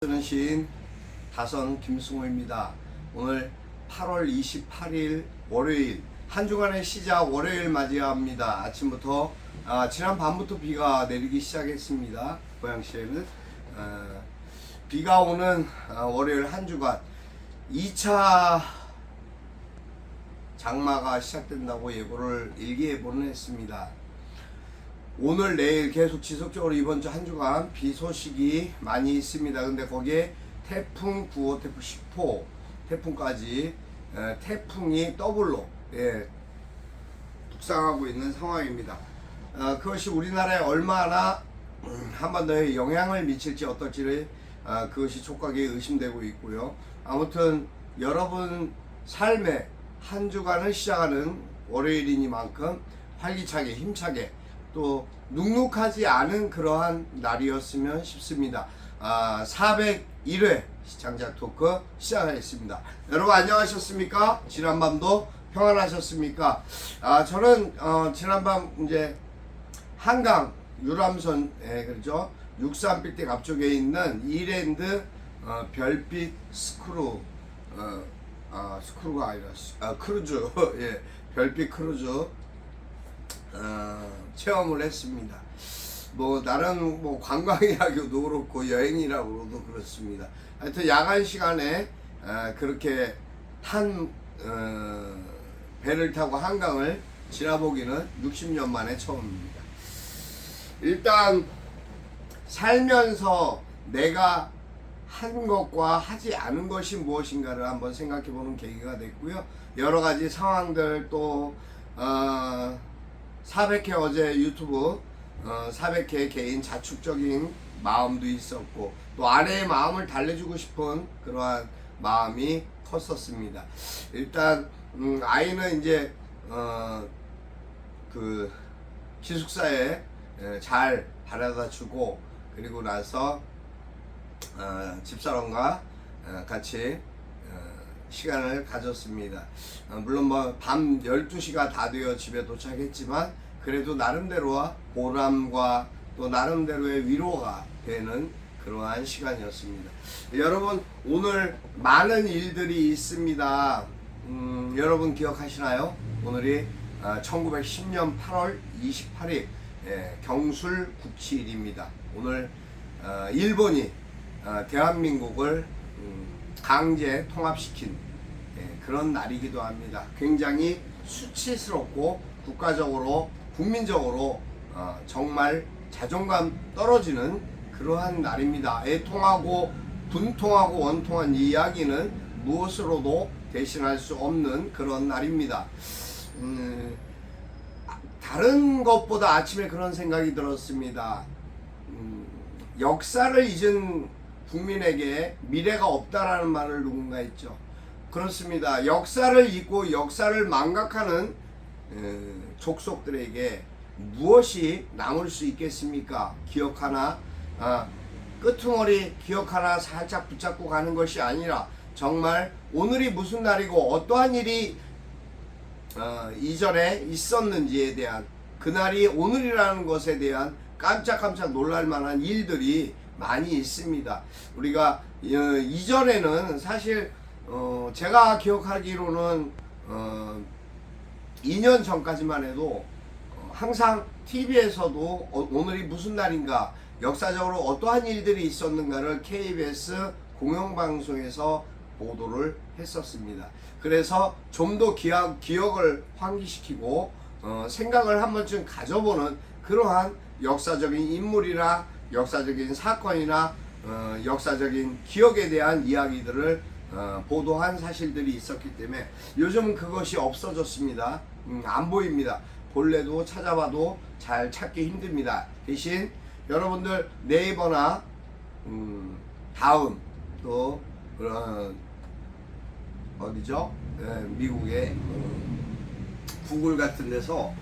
쓰는 시인 다선 김승호입니다. 오늘 8월 28일 월요일 한 주간의 시작 월요일 맞이합니다. 아침부터 지난 밤부터 비가 내리기 시작했습니다. 고양시에는 비가 오는 월요일 한 주간 2차 장마가 시작된다고 예보를 일기예보는 했습니다. 오늘 내일 계속 지속적으로 이번 주 한 주간 비 소식이 많이 있습니다. 근데 거기에 태풍 9호, 태풍 10호, 태풍까지 태풍이 더블로 북상하고 있는 상황입니다. 그것이 우리나라에 얼마나 한반도에 영향을 미칠지 어떨지를 그것이 촉각에 의심되고 있고요. 아무튼 여러분 삶의 한 주간을 시작하는 월요일이니만큼 활기차게 힘차게 또 눅눅하지 않은 그러한 날이었으면 싶습니다. 401회 시청자 토크 시작하겠습니다. 여러분 안녕하셨습니까? 지난밤도 평안하셨습니까? 저는 지난밤 이제 한강 유람선 그렇죠? 63빌딩 앞쪽에 있는 이랜드 별빛 스크루 스크루가 아니라 크루즈 예, 별빛 크루즈 체험을 했습니다. 뭐 나름 뭐 관광이라고도 그렇고 여행이라고도 그렇습니다. 하여튼 야간 시간에 그렇게 탄 배를 타고 한강을 지나보기는 60년 만에 처음입니다. 일단 살면서 내가 한 것과 하지 않은 것이 무엇인가를 한번 생각해보는 계기가 됐고요. 여러 가지 상황들 또 400회 어제 유튜브 400회 개인 자축적인 마음도 있었고 또 아내의 마음을 달래주고 싶은 그러한 마음이 컸었습니다. 일단 아이는 이제 그 기숙사에 잘 바라다주고 그리고 나서 집사람과 같이 시간을 가졌습니다. 물론 뭐 밤 12시가 다 되어 집에 도착했지만 그래도 나름대로와 보람과 또 나름대로의 위로가 되는 그러한 시간이었습니다. 여러분 오늘 많은 일들이 있습니다. 여러분 기억하시나요? 오늘이 1910년 8월 28일 경술 국치일입니다. 오늘 일본이 대한민국을 강제 통합시킨 그런 날이기도 합니다. 굉장히 수치스럽고 국가적으로 국민적으로 정말 자존감 떨어지는 그러한 날입니다. 애통하고 분통하고 원통한 이야기는 무엇으로도 대신할 수 없는 그런 날입니다. 다른 것보다 아침에 그런 생각이 들었습니다. 역사를 잊은 국민에게 미래가 없다라는 말을 누군가 했죠. 그렇습니다. 역사를 잊고 역사를 망각하는 족속들에게 무엇이 남을 수 있겠습니까? 기억 하나, 끄트머리 기억 하나 살짝 붙잡고 가는 것이 아니라 정말 오늘이 무슨 날이고 어떠한 일이 이전에 있었는지에 대한 그날이 오늘이라는 것에 대한 깜짝깜짝 놀랄 만한 일들이 많이 있습니다. 우리가 이전에는 사실 제가 기억하기로는 2년 전까지만 해도 항상 TV에서도 오늘이 무슨 날인가 역사적으로 어떠한 일들이 있었는가를 KBS 공영방송에서 보도를 했었습니다. 그래서 좀 더 기억을 환기시키고 생각을 한 번쯤 가져보는 그러한 역사적인 인물이나 역사적인 사건이나 역사적인 기억에 대한 이야기들을 보도한 사실들이 있었기 때문에 요즘은 그것이 없어졌습니다. 안 보입니다. 본래도 찾아봐도 잘 찾기 힘듭니다. 대신 여러분들 네이버나 다음 또 어디죠? 미국의 구글 같은 데서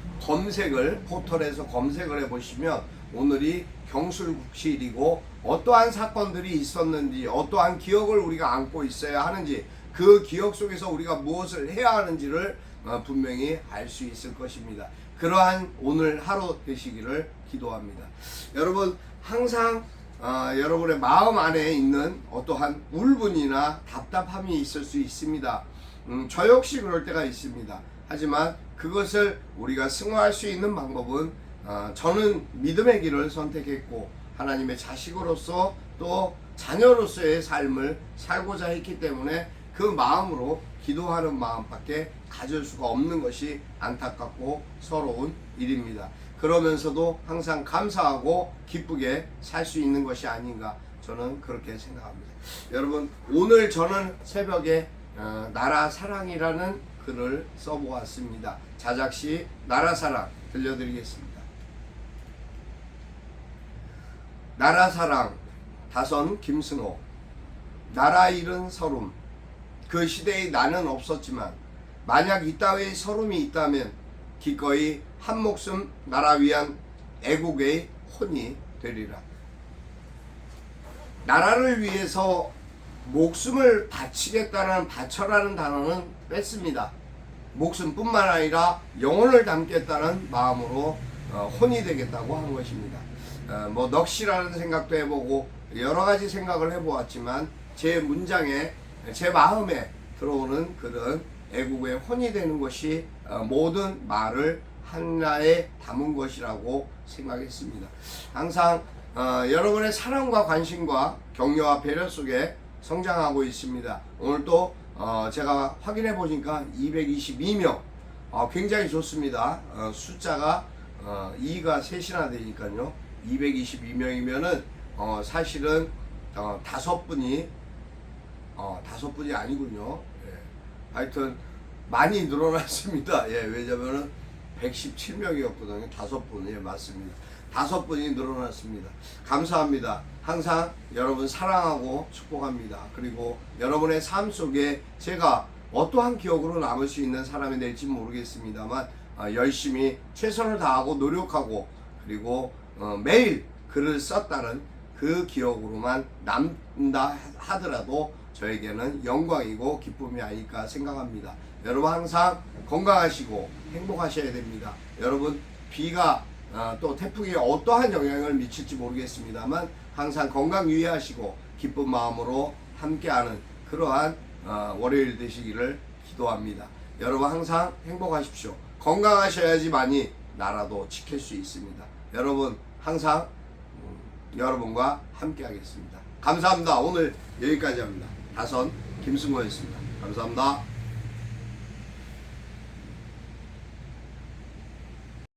포털에서 검색을 해보시면 오늘이 경술국시일이고 어떠한 사건들이 있었는지 어떠한 기억을 우리가 안고 있어야 하는지 그 기억 속에서 우리가 무엇을 해야 하는지를 분명히 알 수 있을 것입니다. 그러한 오늘 하루 되시기를 기도합니다. 여러분 항상 여러분의 마음 안에 있는 어떠한 울분이나 답답함이 있을 수 있습니다. 저 역시 그럴 때가 있습니다. 하지만 그것을 우리가 승화할 수 있는 방법은 저는 믿음의 길을 선택했고 하나님의 자식으로서 또 자녀로서의 삶을 살고자 했기 때문에 그 마음으로 기도하는 마음밖에 가질 수가 없는 것이 안타깝고 서러운 일입니다. 그러면서도 항상 감사하고 기쁘게 살 수 있는 것이 아닌가 저는 그렇게 생각합니다. 여러분, 오늘 저는 새벽에 나라 사랑이라는 글을 써보았습니다. 자작시 나라 사랑 들려드리겠습니다. 나라 사랑 다선 김승호. 나라 잃은 서름. 그 시대에 나는 없었지만 만약 이따위의 서름이 있다면 기꺼이 한 목숨 나라 위한 애국의 혼이 되리라. 나라를 위해서 목숨을 바치겠다는 바쳐라는 단어는 뺐습니다. 목숨뿐만 아니라 영혼을 담겠다는 마음으로 혼이 되겠다고 한 것입니다. 뭐 넋이라는 생각도 해보고 여러 가지 생각을 해보았지만 제 문장에 제 마음에 들어오는 그런 애국의 혼이 되는 것이 모든 말을 하나에 담은 것이라고 생각했습니다. 항상 여러분의 사랑과 관심과 격려와 배려 속에 성장하고 있습니다. 오늘 또 제가 확인해 보니까 222명 굉장히 좋습니다. 숫자가 2가 셋이나 되니까요. 222명이면은 사실은 5분이 아니군요. 예. 하여튼 많이 늘어났습니다. 예, 왜냐면은 117명이었거든요. 5분. 예, 맞습니다. 5분이 늘어났습니다. 감사합니다. 항상 여러분 사랑하고 축복합니다. 그리고 여러분의 삶 속에 제가 어떠한 기억으로 남을 수 있는 사람이 될지 모르겠습니다만 열심히 최선을 다하고 노력하고 그리고 매일 글을 썼다는 그 기억으로만 남는다 하더라도 저에게는 영광이고 기쁨이 아닐까 생각합니다. 여러분 항상 건강하시고 행복하셔야 됩니다. 여러분 비가 또 태풍이 어떠한 영향을 미칠지 모르겠습니다만 항상 건강 유의하시고 기쁜 마음으로 함께하는 그러한 월요일 되시기를 기도합니다. 여러분 항상 행복하십시오. 건강하셔야지만이 나라도 지킬 수 있습니다. 여러분 항상 여러분과 함께 하겠습니다. 감사합니다. 오늘 여기까지 합니다. 다선 김승호였습니다. 감사합니다.